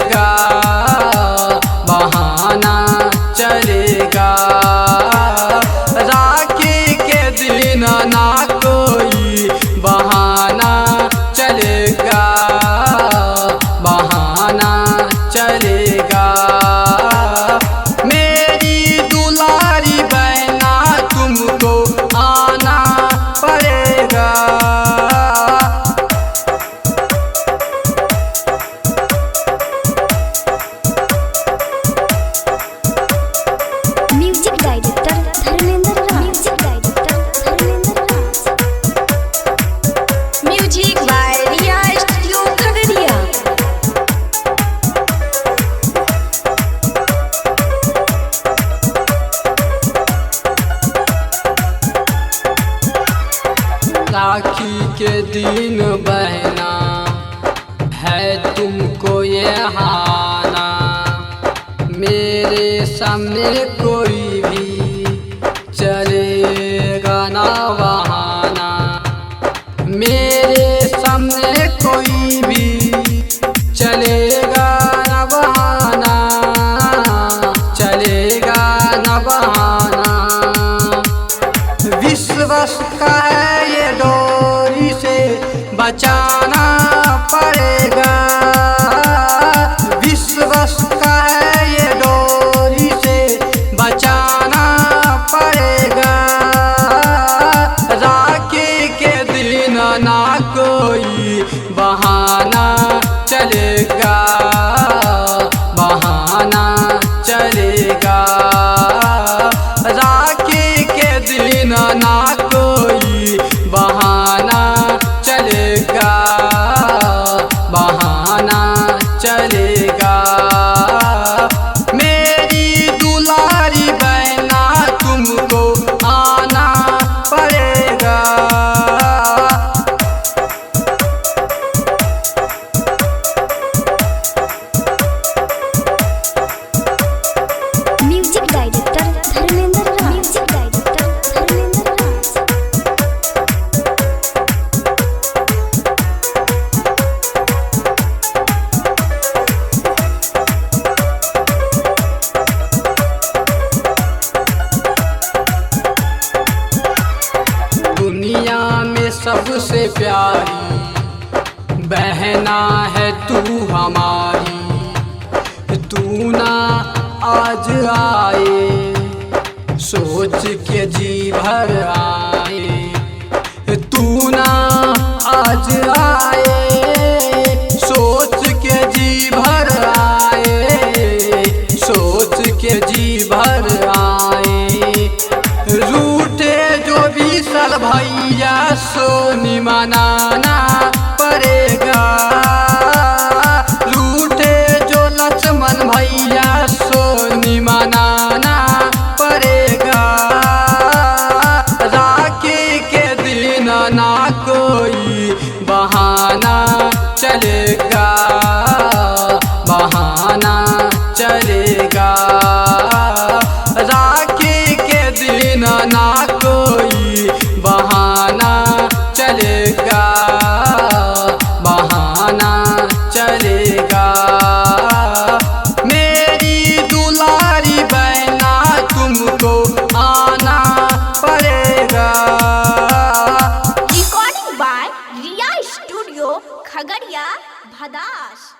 चलेगा, बहाना चलेगा। राखी के दिन ना कोई बहाना चलेगा, बहाना चलेगा। मेरी दुलारी बहना तुमको आना पड़ेगा। Music director Dharmendra Raj, music by Riya studio Khagaria. Rakhi के दिन बहना है तुमको ये हाना, मेरे सामने कोई भी चलेगा ना बहाना। मेरे सामने कोई भी चलेगा ना बहाना, चलेगा ना बहाना। विश्वास का है ये डोरी से बचाना पड़ेगा। विश्वास का है ये डोरी से बचाना पड़ेगा। राखी के दिन ना कोई बहाना चलेगा, बहाना चलेगा। राखी के दिन ना कोई बहाना चलेगा, बहाना चलेगा। मेरी दुलारी बहना तुमको आना पड़ेगा। म्यूजिक डायरेक्टर धर्मेंद्र राज, दुनिया में सबसे प्यारी बहना है तू हमारी। तू ना आज आए सोच के जी भर आए। तू ना आज आए सोच के जी भर आए, सोच के जी भर आए। रूठे जो भी सल भैया सोनी मनाना पड़ेगा। रूठे जो लक्ष्मण भैया सोनी मनाना पड़ेगा। राखी के दिन ना कोई बहाना चलेगा, बहाना चलेगा। राखी के दिन ना कोई बहाना चलेगा, बहाना चलेगा। मेरी दुलारी बहना तुमको आना पड़ेगा। Recording by Riya studio Khagaria Bhadas.